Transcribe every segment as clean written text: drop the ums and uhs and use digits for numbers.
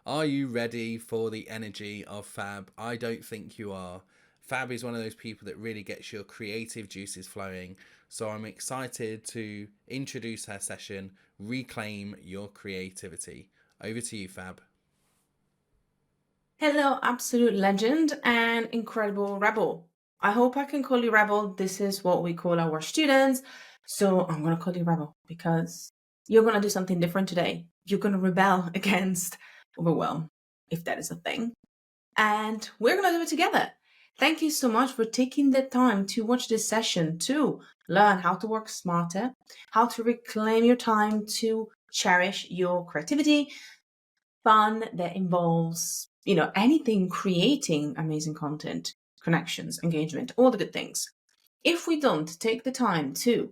Are you ready for the energy of Fab? I don't think you are. Fab is one of those people that really gets your creative juices flowing. So I'm excited to introduce her session, Reclaim Your Creativity. Over to you, Fab. Hello, absolute legend and incredible rebel. I hope I can call you rebel. This is what we call our students. So I'm going to call you rebel because you're going to do something different today. You're going to rebel against overwhelm, if that is a thing. And we're going to do it together. Thank you so much for taking the time to watch this session to learn how to work smarter, how to reclaim your time to cherish your creativity, fun that involves, anything creating amazing content, connections, engagement, all the good things. If we don't take the time to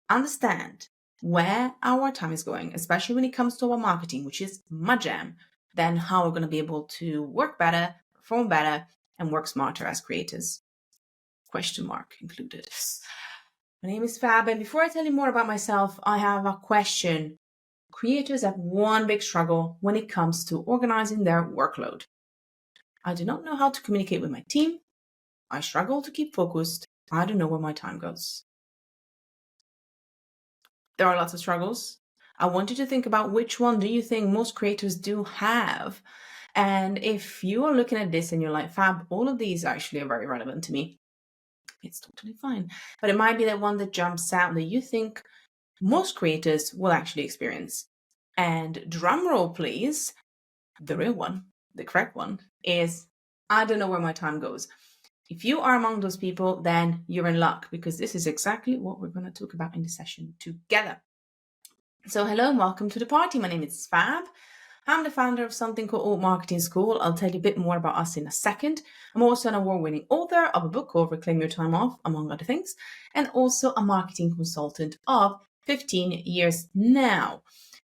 understand where our time is going, especially when it comes to our marketing, which is my jam, then how we're going to be able to work better, perform better, and work smarter as creators? Question mark included. My name is Fab, and before I tell you more about myself, I have a question. Creators have one big struggle when it comes to organizing their workload. I do not know how to communicate with my team. I struggle to keep focused. I don't know where my time goes. There are lots of struggles. I want you to think about which one do you think most creators do have. And if you are looking at this and you're like, Fab, all of these actually are very relevant to me, it's totally fine. But it might be that one that jumps out that you think most creators will actually experience. And drum roll, please. The real one, the correct one, is I don't know where my time goes. If you are among those people, then you're in luck because this is exactly what we're going to talk about in the session together. So hello and welcome to the party. My name is Fab. I'm the founder of something called Alt Marketing School. I'll tell you a bit more about us in a second. I'm also an award-winning author of a book called Reclaim Your Time Off, among other things, and also a marketing consultant of 15 years now.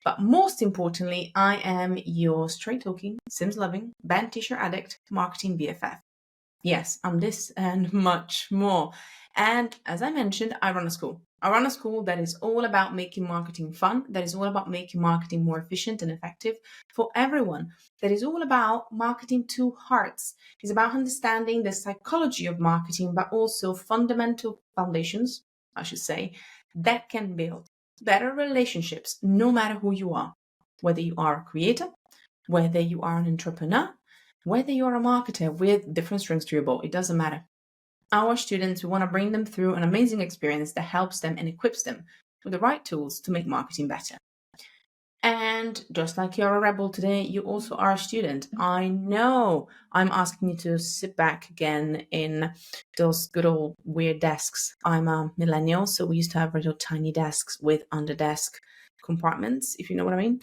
But most importantly, I am your straight-talking, Sims-loving, band t-shirt addict, marketing BFF. Yes, I'm this and much more. And as I mentioned, I run a school. I run a school that is all about making marketing fun, that is all about making marketing more efficient and effective for everyone, that is all about marketing to hearts. It's about understanding the psychology of marketing, but also fundamental foundations, I should say, that can build better relationships no matter who you are, whether you are a creator, whether you are an entrepreneur, whether you're a marketer with different strings to your bow, it doesn't matter. Our students, we want to bring them through an amazing experience that helps them and equips them with the right tools to make marketing better. And just like you're a rebel today, you also are a student. I know I'm asking you to sit back again in those good old weird desks. I'm a millennial, so we used to have little tiny desks with under desk compartments, if you know what I mean.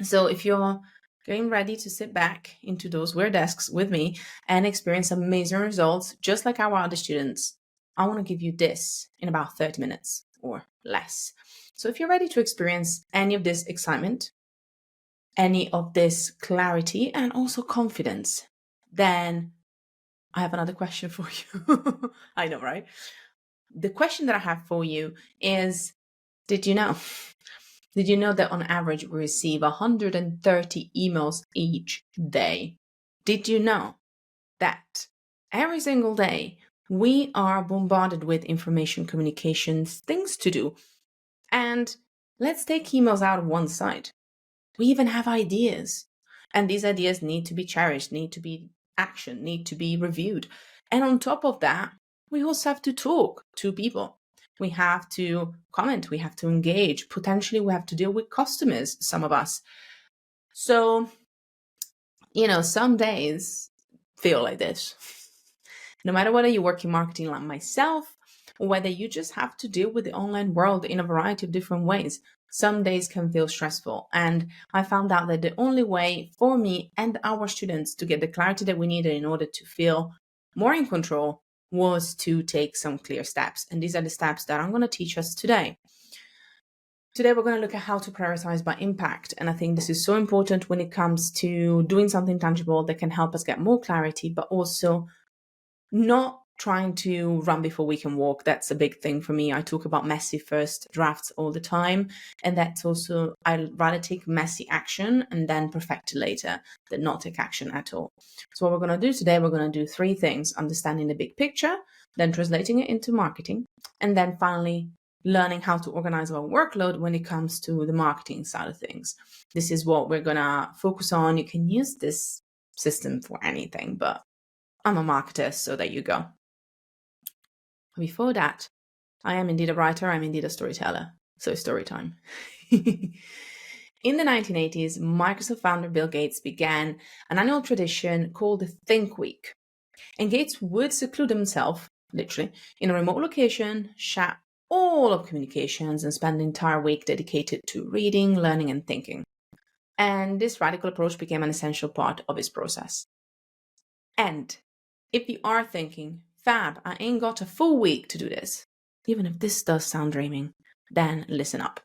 So if you're getting ready to sit back into those weird desks with me and experience amazing results, just like our other students, I want to give you this in about 30 minutes or less. So if you're ready to experience any of this excitement, any of this clarity, and also confidence, then I have another question for you. I know, right? The question that I have for you is, did you know? Did you know that on average we receive 130 emails each day? Did you know that every single day we are bombarded with information, communications, things to do? And let's take emails out of one side. We even have ideas. And these ideas need to be cherished, need to be actioned, need to be reviewed. And on top of that, we also have to talk to people. We have to comment, we have to engage. Potentially, we have to deal with customers, some of us. So, some days feel like this. No matter whether you work in marketing like myself, or whether you just have to deal with the online world in a variety of different ways, some days can feel stressful. And I found out that the only way for me and our students to get the clarity that we needed in order to feel more in control was to take some clear steps. And these are the steps that I'm going to teach us today. Today, we're going to look at how to prioritize by impact. And I think this is so important when it comes to doing something tangible that can help us get more clarity, but also not trying to run before we can walk. That's a big thing for me. I talk about messy first drafts all the time. And that's also, I'd rather take messy action and then perfect it later than not take action at all. So what we're going to do today, we're going to do 3 things: understanding the big picture, then translating it into marketing, and then finally learning how to organize our workload when it comes to the marketing side of things. This is what we're going to focus on. You can use this system for anything, but I'm a marketer, so there you go. Before that, I am indeed a writer, I'm indeed a storyteller. So story time. In the 1980s, Microsoft founder Bill Gates began an annual tradition called the Think Week. And Gates would seclude himself, literally, in a remote location, shut all of communications, and spend the entire week dedicated to reading, learning, and thinking. And this radical approach became an essential part of his process. And if you are thinking, Fab, I ain't got a full week to do this, even if this does sound dreaming, then listen up.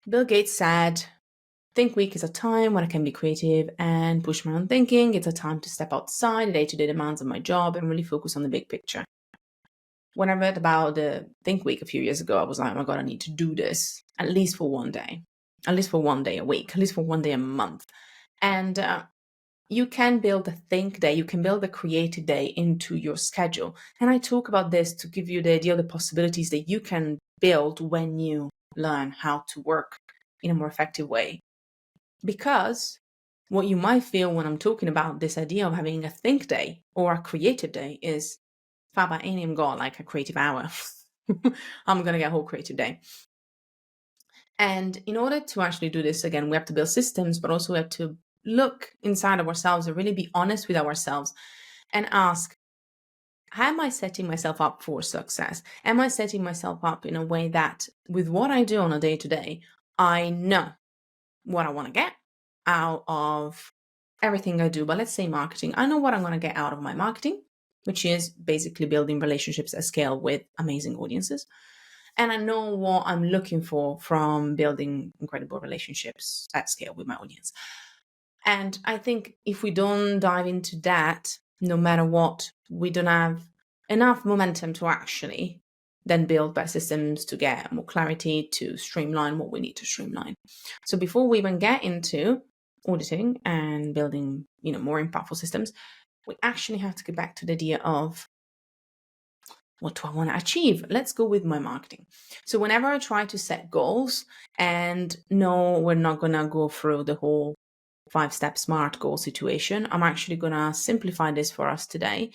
Bill Gates said, Think Week is a time when I can be creative and push my own thinking. It's a time to step outside the day-to-day demands of my job and really focus on the big picture. When I read about the Think Week a few years ago, I was like, oh my God, I need to do this at least for one day, at least for one day a week, at least for one day a month. And you can build a think day, you can build a creative day into your schedule. And I talk about this to give you the idea of the possibilities that you can build when you learn how to work in a more effective way. Because what you might feel when I'm talking about this idea of having a think day or a creative day is, Fab, I ain't even got like a creative hour. I'm going to get a whole creative day. And in order to actually do this, again, we have to build systems, but also we have to look inside of ourselves and really be honest with ourselves and ask, am I setting myself up for success? Am I setting myself up in a way that with what I do on a day-to-day, I know what I want to get out of everything I do? But let's say marketing. I know what I'm going to get out of my marketing, which is basically building relationships at scale with amazing audiences. And I know what I'm looking for from building incredible relationships at scale with my audience. And I think if we don't dive into that, no matter what, we don't have enough momentum to actually then build better systems to get more clarity, to streamline what we need to streamline. So before we even get into auditing and building, more impactful systems, we actually have to get back to the idea of, what do I want to achieve? Let's go with my marketing. So whenever I try to set goals, and no, we're not going to go through the whole 5-step SMART goal situation, I'm actually going to simplify this for us today.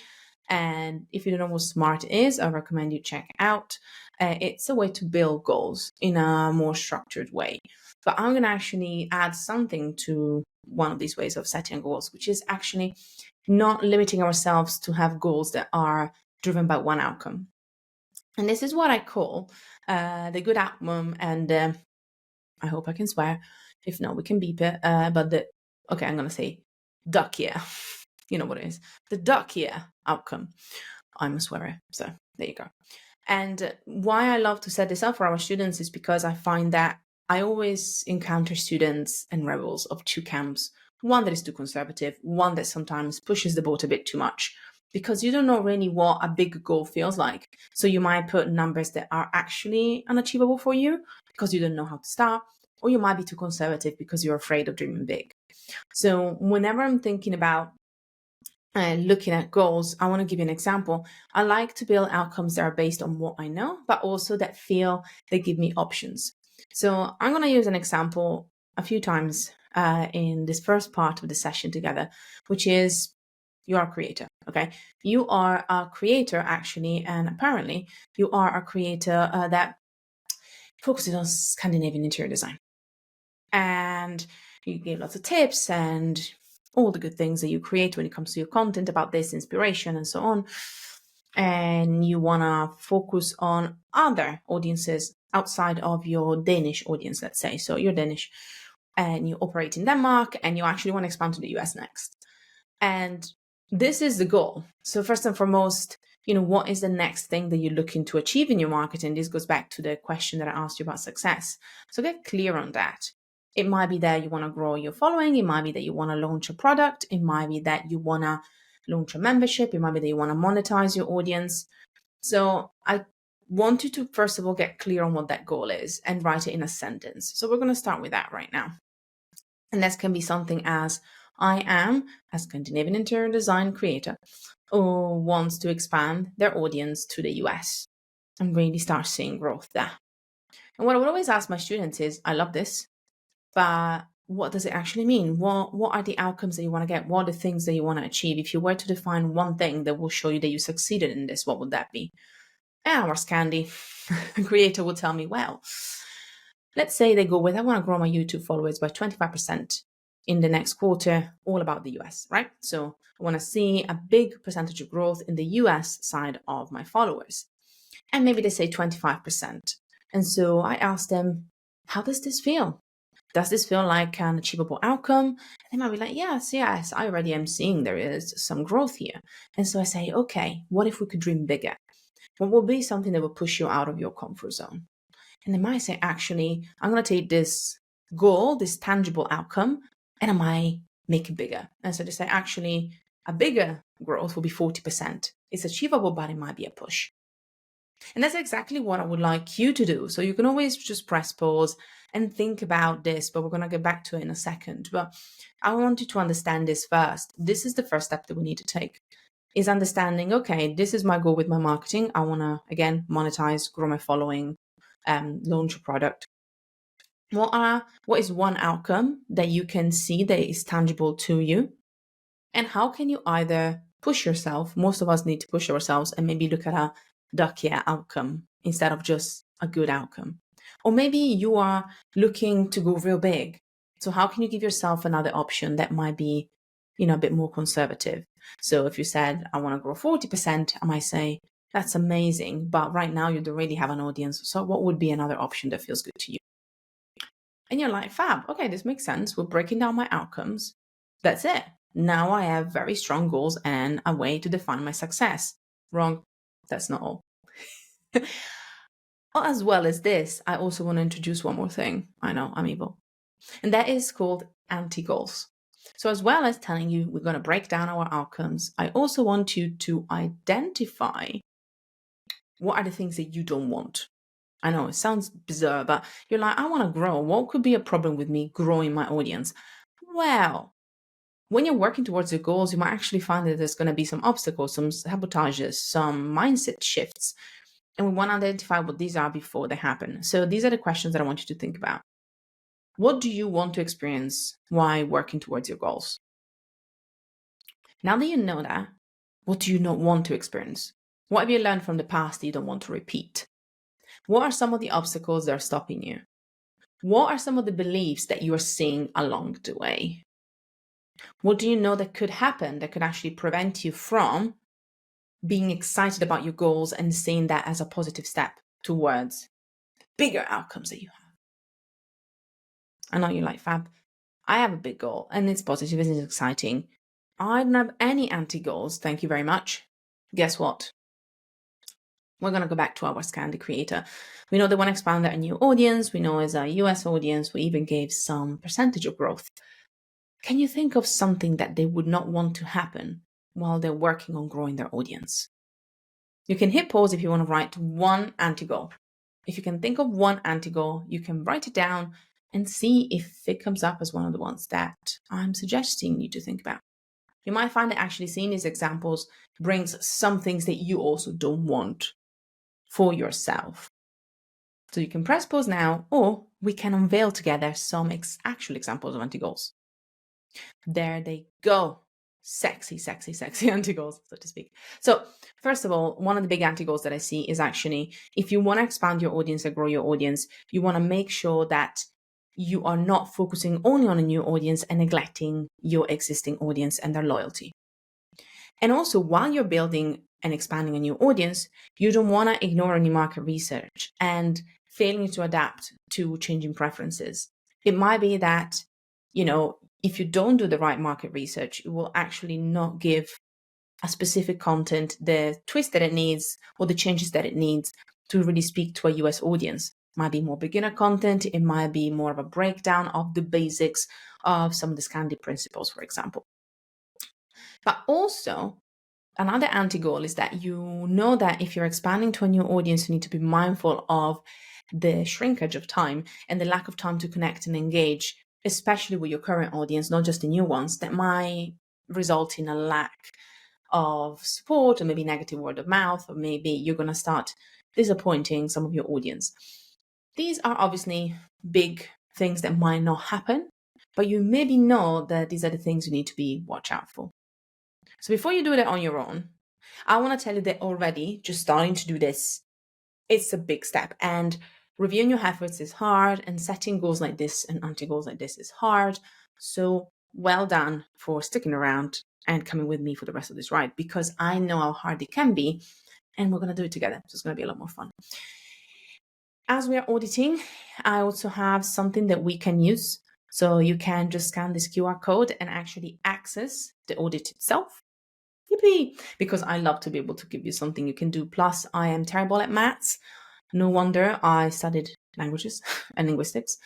And if you don't know what SMART is, I recommend you check it out. It's a way to build goals in a more structured way. But I'm going to actually add something to one of these ways of setting goals, which is actually not limiting ourselves to have goals that are driven by one outcome. And this is what I call the good outcome, and I hope I can swear. If not, we can beep it. I'm going to say duck year. You know what it is. The duck year outcome. I'm a swearer, so there you go. And why I love to set this up for our students is because I find that I always encounter students and rebels of 2 camps. One that is too conservative, one that sometimes pushes the boat a bit too much, because you don't know really what a big goal feels like. So you might put numbers that are actually unachievable for you because you don't know how to start, or you might be too conservative because you're afraid of dreaming big. So whenever I'm thinking about looking at goals, I want to give you an example. I like to build outcomes that are based on what I know, but also that they give me options. So I'm going to use an example a few times in this first part of the session together, which is, you are a creator, okay? You are a creator, actually, and apparently you are a creator that focuses on Scandinavian interior design. And you give lots of tips and all the good things that you create when it comes to your content about this, inspiration and so on. And you want to focus on other audiences outside of your Danish audience, let's say. So you're Danish and you operate in Denmark and you actually want to expand to the US next. And this is the goal. So first and foremost, what is the next thing that you're looking to achieve in your marketing? This goes back to the question that I asked you about success. So get clear on that. It might be that you want to grow your following. It might be that you want to launch a product. It might be that you want to launch a membership. It might be that you want to monetize your audience. So I want you to, first of all, get clear on what that goal is and write it in a sentence. So we're going to start with that right now. And that can be something as, I am a Scandinavian interior design creator who wants to expand their audience to the US and really start seeing growth there. And what I would always ask my students is, I love this, but what does it actually mean? What are the outcomes that you want to get? What are the things that you want to achieve? If you were to define one thing that will show you that you succeeded in this, what would that be? Our Scandi creator would tell me, well, let's say they go with, I want to grow my YouTube followers by 25% in the next quarter, all about the US, right? So I want to see a big percentage of growth in the US side of my followers. And maybe they say 25%. And so I asked them, how does this feel? Does this feel like an achievable outcome? And they might be like, yes, I already am seeing there is some growth here. And so I say, okay, what if we could dream bigger? What will be something that will push you out of your comfort zone? And they might say, actually, I'm going to take this goal, this tangible outcome, and I might make it bigger. And so they say, actually, a bigger growth will be 40%. It's achievable, but it might be a push. And that's exactly what I would like you to do. So you can always just press pause and think about this, but we're going to get back to it in a second. But I want you to understand this first. This is the first step that we need to take, is understanding, okay, this is my goal with my marketing. I want to, again, monetize, grow my following, launch a product. What is one outcome that you can see that is tangible to you? And how can you either push yourself? Most of us need to push ourselves and maybe look at a duckier outcome instead of just a good outcome. Or maybe you are looking to go real big. So how can you give yourself another option that might be, a bit more conservative? So if you said, I want to grow 40%, I might say, that's amazing. But right now you don't really have an audience. So what would be another option that feels good to you? And you're like, fab, okay, this makes sense. We're breaking down my outcomes. That's it. Now I have very strong goals and a way to define my success. Wrong. That's not all. As well as this, I also want to introduce one more thing. I know, I'm evil. And that is called anti-goals. So as well as telling you we're going to break down our outcomes, I also want you to identify what are the things that you don't want. I know it sounds bizarre, but you're like, I want to grow. What could be a problem with me growing my audience? Well, when you're working towards your goals, you might actually find that there's going to be some obstacles, some sabotages, some mindset shifts. And we want to identify what these are before they happen. So these are the questions that I want you to think about. What do you want to experience while working towards your goals? Now that you know that, what do you not want to experience? What have you learned from the past that you don't want to repeat? What are some of the obstacles that are stopping you? What are some of the beliefs that you are seeing along the way? What do you know that could happen that could actually prevent you from being excited about your goals and seeing that as a positive step towards bigger outcomes that you have? I know you're like, Fab, I have a big goal and it's positive and it's exciting. I don't have any anti-goals, thank you very much. Guess what? We're going to go back to our Scandi creator. We know they want to expand their new audience. We know as a US audience, we even gave some percentage of growth. Can you think of something that they would not want to happen while they're working on growing their audience? You can hit pause if you want to write one anti-goal. If you can think of one anti-goal, you can write it down and see if it comes up as one of the ones that I'm suggesting you to think about. You might find that actually seeing these examples brings some things that you also don't want for yourself. So you can press pause now, or we can unveil together some actual examples of anti-goals. There they go. Sexy, sexy, sexy anti-goals, so to speak. So first of all, one of the big anti-goals that I see is actually, if you want to expand your audience and grow your audience, you want to make sure that you are not focusing only on a new audience and neglecting your existing audience and their loyalty. And also, while you're building and expanding a new audience, you don't want to ignore any market research and failing to adapt to changing preferences. It might be that, if you don't do the right market research, it will actually not give a specific content the twist that it needs or the changes that it needs to really speak to a US audience. It might be more beginner content. It might be more of a breakdown of the basics of some of the Scandi principles, for example. But also, another anti-goal is that you know that if you're expanding to a new audience, you need to be mindful of the shrinkage of time and the lack of time to connect and engage, especially with your current audience, not just the new ones, that might result in a lack of support or maybe negative word of mouth, or maybe you're going to start disappointing some of your audience. These are obviously big things that might not happen, but you maybe know that these are the things you need to be watch out for. So before you do that on your own, I want to tell you that already just starting to do this, it's a big step, and reviewing your efforts is hard, and setting goals like this and anti-goals like this is hard. So well done for sticking around and coming with me for the rest of this ride, because I know how hard it can be, and we're going to do it together. So it's going to be a lot more fun. As we are auditing, I also have something that we can use. So you can just scan this QR code and actually access the audit itself. Yippee! Because I love to be able to give you something you can do. Plus, I am terrible at maths. No wonder I studied languages and linguistics,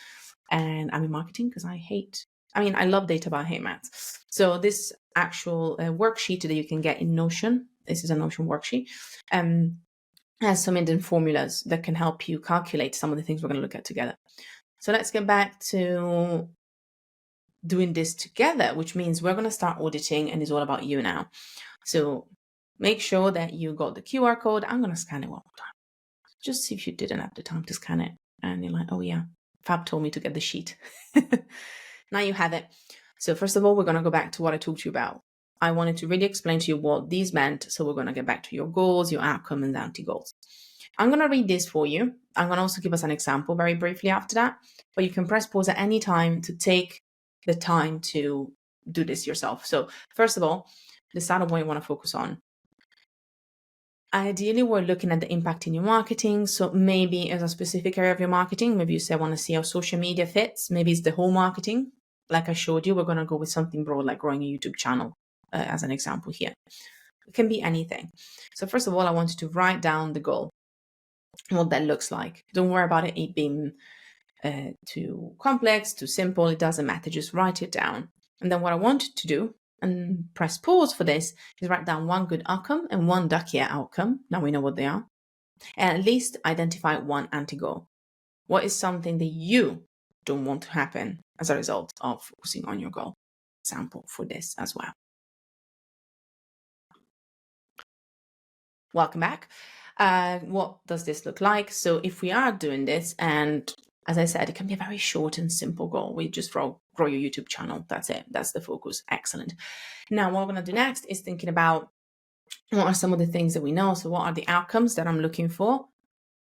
and I'm in marketing because I love data, but I hate maths. So this actual worksheet that you can get in Notion, this is a Notion worksheet, has some hidden formulas that can help you calculate some of the things we're going to look at together. So let's get back to doing this together, which means we're going to start auditing, and it's all about you now. So make sure that you got the QR code. I'm going to scan it one more time. Just see if you didn't have the time to scan it. And you're like, oh yeah, Fab told me to get the sheet. Now you have it. So first of all, we're going to go back to what I talked to you about. I wanted to really explain to you what these meant. So we're going to get back to your goals, your outcome, and the anti-goals. I'm going to read this for you. I'm going to also give us an example very briefly after that. But you can press pause at any time to take the time to do this yourself. So first of all, decide on what you want to focus on. Ideally, we're looking at the impact in your marketing. So maybe as a specific area of your marketing, maybe you say, I want to see how social media fits. Maybe it's the whole marketing. Like I showed you, we're going to go with something broad, like growing a YouTube channel as an example here. It can be anything. So first of all, I want you to write down the goal, what that looks like. Don't worry about it being too complex, too simple. It doesn't matter. Just write it down. And then what I want you to do, and press pause for this, is write down one good outcome and one duckier outcome. Now we know what they are. And at least identify one anti-goal. What is something that you don't want to happen as a result of focusing on your goal? Example for this as well. Welcome back. What does this look like? So if we are doing this, and as I said, it can be a very short and simple goal. We just grow your YouTube channel. That's it. That's the focus. Excellent. Now, what we're going to do next is thinking about what are some of the things that we know. So what are the outcomes that I'm looking for?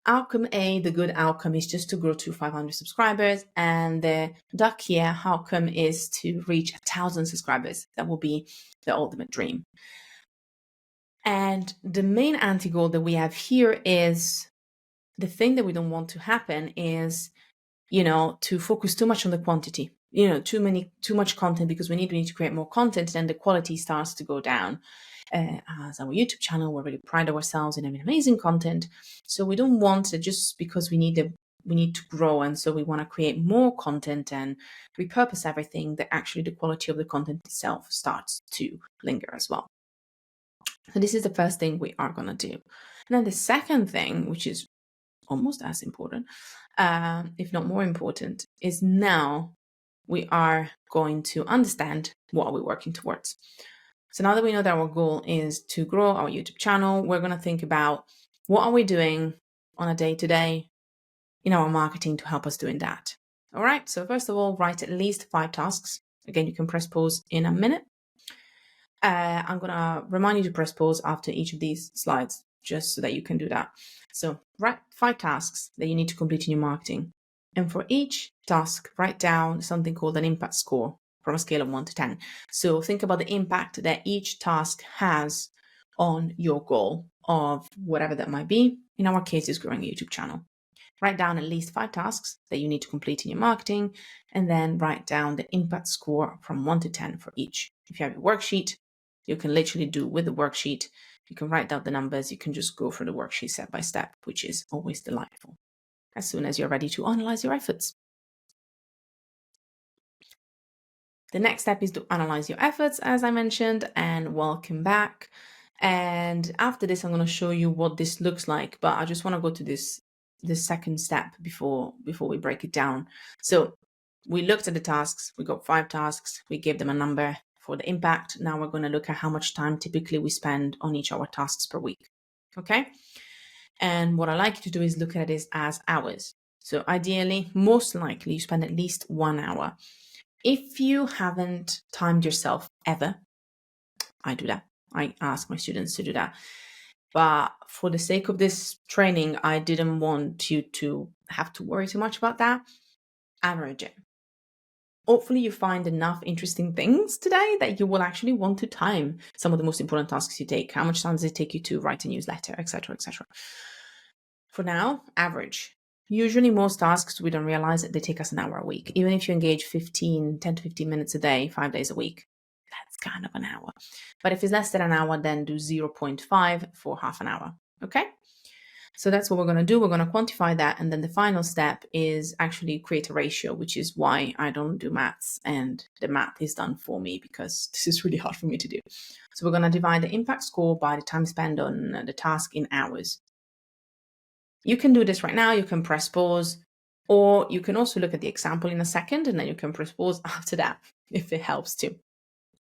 Outcome A, the good outcome, is just to grow to 500 subscribers. And the duckier outcome is to reach 1,000 subscribers. That will be the ultimate dream. And the main anti-goal that we have here is the thing that we don't want to happen is, to focus too much on the quantity, too much content, because we need to create more content, and the quality starts to go down. As our YouTube channel, we really pride ourselves in having amazing content. So we don't want it just because we need to grow. And so we want to create more content and repurpose everything, that actually the quality of the content itself starts to linger as well. So this is the first thing we are going to do. And then the second thing, which is almost as important, if not more important, is now we are going to understand what we're working towards. So now that we know that our goal is to grow our YouTube channel, we're going to think about what are we doing on a day-to-day in our marketing to help us doing that. All right. So first of all, write at least 5 tasks. Again, you can press pause in a minute. I'm going to remind you to press pause after each of these slides, just so that you can do that. So write 5 tasks that you need to complete in your marketing. And for each task, write down something called an impact score from a scale of 1 to 10. So think about the impact that each task has on your goal of whatever that might be. In our case, it's growing a YouTube channel. Write down at least 5 tasks that you need to complete in your marketing, and then write down the impact score from 1 to 10 for each. If you have a worksheet, you can literally do with the worksheet. You can write down the numbers. You can just go through the worksheet step by step, which is always delightful, as soon as you're ready to analyze your efforts. The next step is to analyze your efforts, as I mentioned, and welcome back. And after this, I'm going to show you what this looks like, but I just want to go to this second step before we break it down. So we looked at the tasks, we got 5 tasks, we gave them a number for the impact. Now we're going to look at how much time typically we spend on each of our tasks per week. Okay. And what I like you to do is look at it as hours. So ideally, most likely you spend at least 1 hour. If you haven't timed yourself ever, I do that. I ask my students to do that. But for the sake of this training, I didn't want you to have to worry too much about that. Average it. Hopefully you find enough interesting things today that you will actually want to time some of the most important tasks you take. How much time does it take you to write a newsletter, etc., etc. For now, average. Usually most tasks, we don't realize that they take us an hour a week. Even if you engage 10 to 15 minutes a day, 5 days a week, that's kind of an hour. But if it's less than an hour, then do 0.5 for half an hour. Okay? So that's what we're going to do. We're going to quantify that. And then the final step is actually create a ratio, which is why I don't do maths. And the math is done for me because this is really hard for me to do. So we're going to divide the impact score by the time spent on the task in hours. You can do this right now. You can press pause, or you can also look at the example in a second, and then you can press pause after that if it helps too.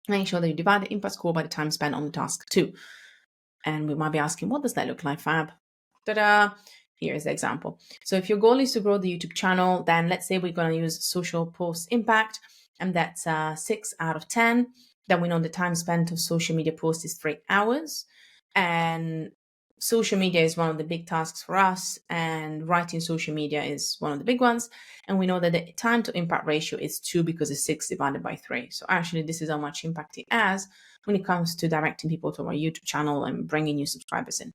Make sure that you divide the impact score by the time spent on the task too. And we might be asking, what does that look like, Fab? Ta-da! Here's the example. So if your goal is to grow the YouTube channel, then let's say we're going to use social post impact, and that's 6 out of 10. Then we know the time spent of social media posts is 3 hours. And social media is one of the big tasks for us, and writing social media is one of the big ones. And we know that the time to impact ratio is 2 because it's 6 divided by 3. So actually, this is how much impact it has when it comes to directing people to our YouTube channel and bringing new subscribers in.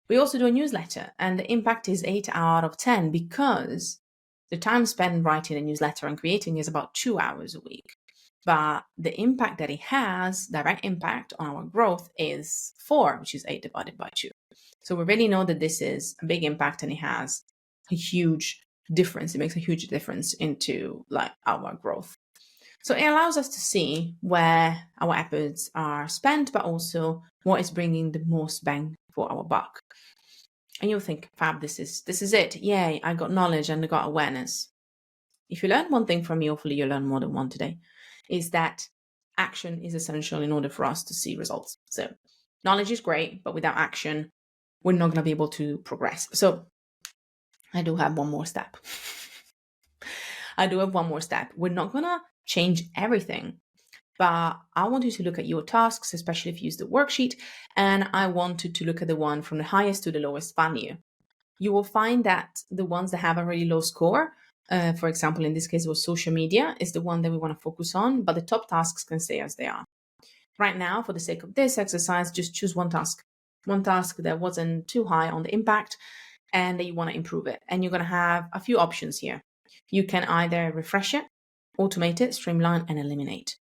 We also do a newsletter, and the impact is 8 out of 10 because the time spent writing a newsletter and creating is about 2 hours a week. But the impact that it has, direct impact on our growth, is 4, which is 8 divided by 2. So we really know that this is a big impact and it has a huge difference. It makes a huge difference into our growth. So it allows us to see where our efforts are spent, but also what is bringing the most bang for our buck. And you'll think, Fab, this is it. Yay, I got knowledge and I got awareness. If you learn one thing from me, hopefully you'll learn more than one today, is that action is essential in order for us to see results. So knowledge is great, but without action, we're not going to be able to progress. So I do have one more step. We're not going to change everything, but I want you to look at your tasks, especially if you use the worksheet, and I want you to look at the one from the highest to the lowest value. You will find that the ones that have a really low score, for example, in this case, it was social media, is the one that we want to focus on, but the top tasks can stay as they are. Right now, for the sake of this exercise, just choose one task that wasn't too high on the impact and that you want to improve it. And you're going to have a few options here. You can either refresh it, automate it, streamline, and eliminate.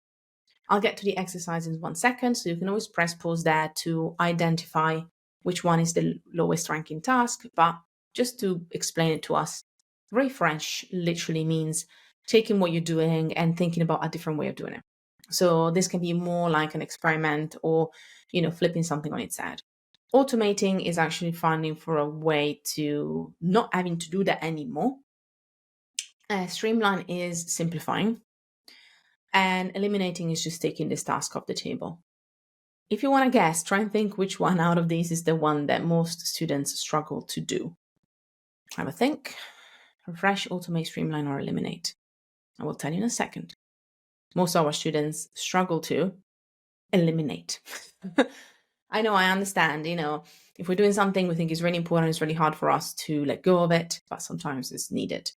I'll get to the exercise in 1 second, so you can always press pause there to identify which one is the lowest ranking task. But just to explain it to us, refresh literally means taking what you're doing and thinking about a different way of doing it. So this can be more like an experiment or, flipping something on its head. Automating is actually finding for a way to not having to do that anymore. Streamline is simplifying. And eliminating is just taking this task off the table. If you want to guess, try and think which one out of these is the one that most students struggle to do. Have a think. Refresh, automate, streamline, or eliminate. I will tell you in a second. Most of our students struggle to eliminate. I know, I understand, if we're doing something we think is really important, it's really hard for us to let go of it, but sometimes it's needed.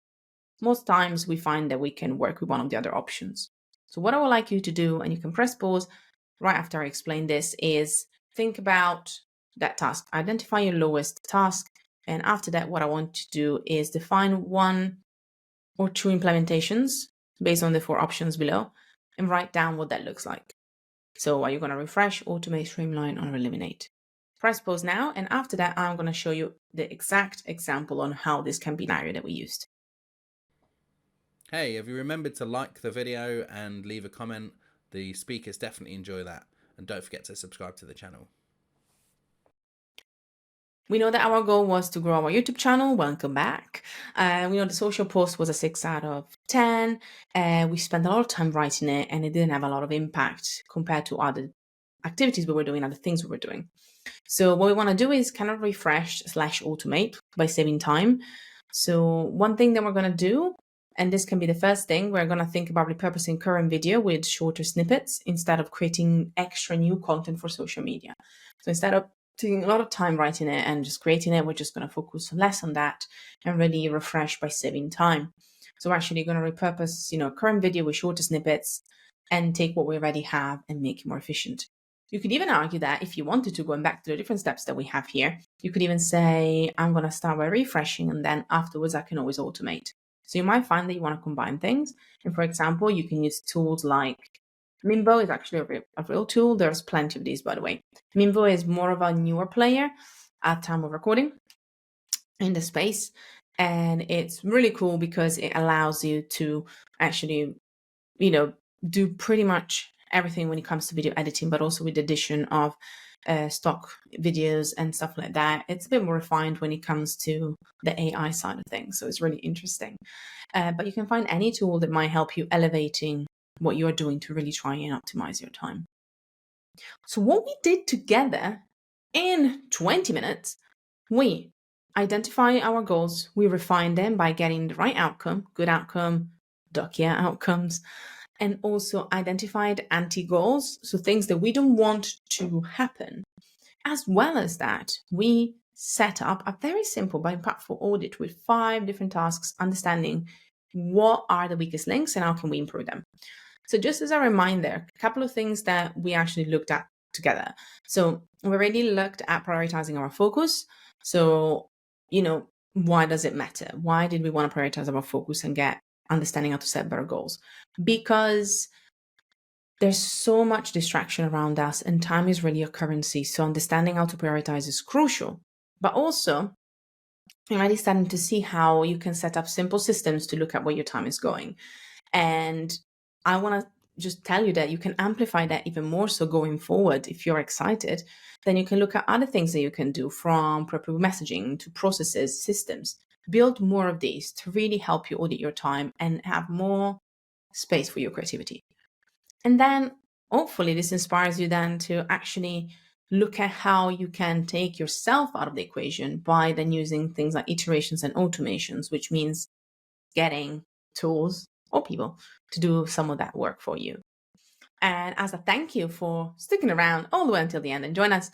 Most times we find that we can work with one of the other options. So what I would like you to do, and you can press pause right after I explain this, is think about that task. Identify your lowest task. And after that, what I want to do is define 1 or 2 implementations based on the 4 options below and write down what that looks like. So are you going to refresh, automate, streamline, or eliminate? Press pause now. And after that, I'm going to show you the exact example on how this can be an area that we used. Hey, have you remembered to like the video and leave a comment? The speakers definitely enjoy that. And don't forget to subscribe to the channel. We know that our goal was to grow our YouTube channel. Welcome back. We know the social post was a 6 out of 10. We spent a lot of time writing it, and it didn't have a lot of impact compared to other activities we were doing, other things we were doing. So what we want to do is kind of refresh / automate by saving time. So one thing that we're going to do, and this can be the first thing, we're going to think about repurposing current video with shorter snippets instead of creating extra new content for social media. So instead of taking a lot of time writing it and just creating it, we're just going to focus less on that and really refresh by saving time. So we're actually going to repurpose, current video with shorter snippets and take what we already have and make it more efficient. You could even argue that if you wanted to, going back to the different steps that we have here, you could even say, I'm going to start by refreshing, and then afterwards I can always automate. So you might find that you want to combine things. And for example, you can use tools like Mimbo is actually a real tool. There's plenty of these, by the way. Mimbo is more of a newer player at time of recording in the space. And it's really cool because it allows you to actually, do pretty much everything when it comes to video editing, but also with the addition of stock videos and stuff like that. It's a bit more refined when it comes to the AI side of things. So it's really interesting. But you can find any tool that might help you elevating what you're doing to really try and optimize your time. So what we did together in 20 minutes, we identify our goals, we refine them by getting the right outcome, good outcome, duckier outcomes, and also identified anti-goals, so things that we don't want to happen. As well as that, we set up a very simple but impactful audit with 5 different tasks, understanding what are the weakest links and how can we improve them. So just as a reminder, a couple of things that we actually looked at together. So we already looked at prioritizing our focus. So, why does it matter? Why did we want to prioritize our focus and get understanding how to set better goals? Because there's so much distraction around us and time is really a currency. So understanding how to prioritize is crucial. But also, you're already starting to see how you can set up simple systems to look at where your time is going. And I want to just tell you that you can amplify that even more so going forward. If you're excited, then you can look at other things that you can do, from proper messaging to processes, systems. Build more of these to really help you audit your time and have more space for your creativity. And then hopefully this inspires you then to actually look at how you can take yourself out of the equation by then using things like iterations and automations, which means getting tools or people to do some of that work for you. And as a thank you for sticking around all the way until the end and join us,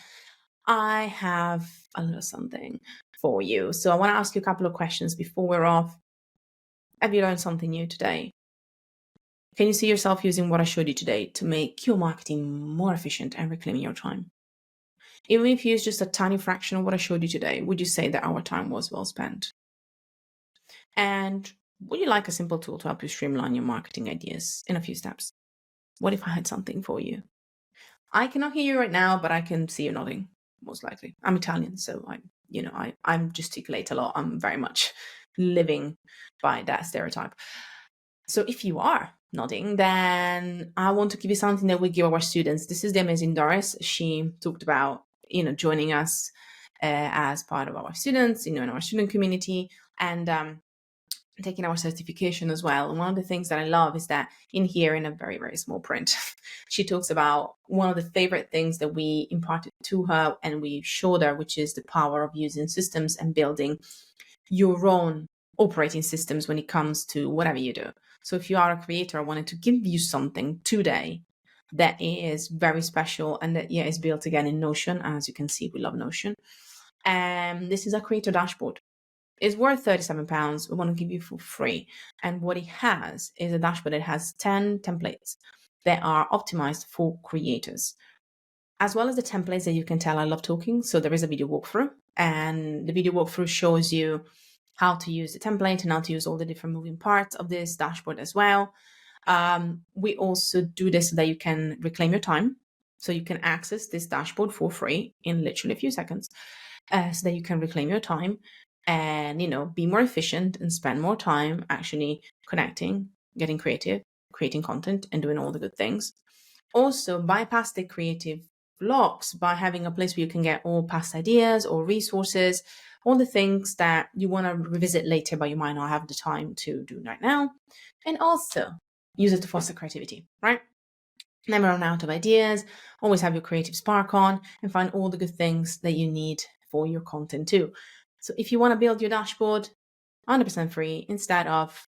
I have a little something for you. So I want to ask you a couple of questions before we're off. Have you learned something new today? Can you see yourself using what I showed you today to make your marketing more efficient and reclaiming your time? Even if you use just a tiny fraction of what I showed you today, would you say that our time was well spent? And would you like a simple tool to help you streamline your marketing ideas in a few steps? What if I had something for you? I cannot hear you right now, but I can see you nodding, most likely. I'm Italian, so I'm gesticulate a lot. I'm very much living by that stereotype. So if you are nodding, then I want to give you something that we give our students. This is the amazing Doris. She talked about, joining us as part of our students, in our student community, and taking our certification as well. And one of the things that I love is that in here, in a very, very small print, she talks about one of the favorite things that we imparted to her and we showed her, which is the power of using systems and building your own operating systems when it comes to whatever you do. So if you are a creator, I wanted to give you something today that is very special and that is built again in Notion. As you can see, we love Notion. And this is a creator dashboard. It's worth £37. We want to give you for free. And what it has is a dashboard that has 10 templates that are optimized for creators, as well as the templates that you can tell I love talking. So there is a video walkthrough, and the video walkthrough shows you how to use the template and how to use all the different moving parts of this dashboard as well. We also do this so that you can reclaim your time. So you can access this dashboard for free in literally a few seconds so that you can reclaim your time. and, be more efficient and spend more time actually connecting, getting creative, creating content, and doing all the good things. Also, bypass the creative blocks by having a place where you can get all past ideas or resources, all the things that you want to revisit later, but you might not have the time to do right now. And also use it to foster creativity, right? Never run out of ideas. Always have your creative spark on and find all the good things that you need for your content too. So if you want to build your dashboard 100% free instead of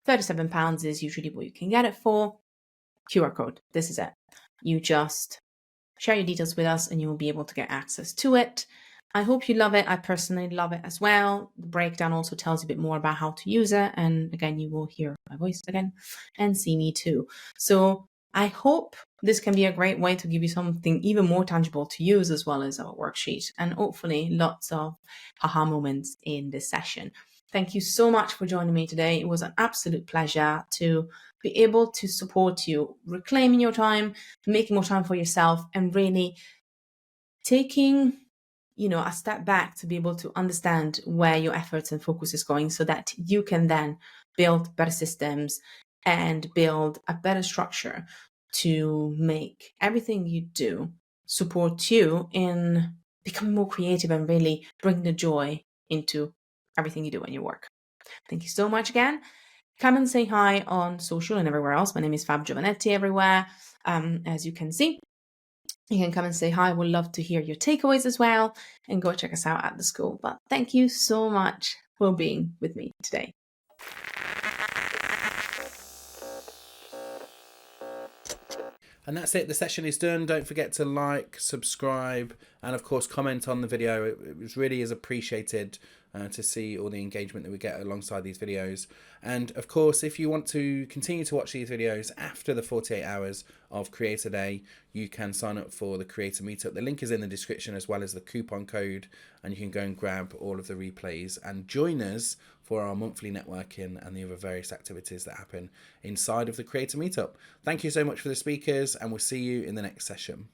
£37 is usually what you can get it for, QR code. This is it. You just share your details with us and you will be able to get access to it. I hope you love it. I personally love it as well. The breakdown also tells you a bit more about how to use it. And again, you will hear my voice again and see me too. So I hope this can be a great way to give you something even more tangible to use, as well as our worksheet, and hopefully lots of aha moments in this session. Thank you so much for joining me today. It was an absolute pleasure to be able to support you, reclaiming your time, making more time for yourself, and really taking a step back to be able to understand where your efforts and focus is going, so that you can then build better systems and build a better structure to make everything you do support you in becoming more creative and really bring the joy into everything you do in your work. Thank you so much again. Come and say hi on social and everywhere else. My name is Fab Giovanetti everywhere, as you can see. You can come and say hi. We'd love to hear your takeaways as well, and go check us out at the school. But thank you so much for being with me today. And that's it. The session is done. Don't forget to like, subscribe, and of course comment on the video. It really is appreciated to see all the engagement that we get alongside these videos. And of course, if you want to continue to watch these videos after the 48 hours of Creator Day, you can sign up for the Creator Meetup. The link is in the description, as well as the coupon code, and you can go and grab all of the replays and join us for our monthly networking and the other various activities that happen inside of the Creator Meetup. Thank you so much for the speakers, and we'll see you in the next session.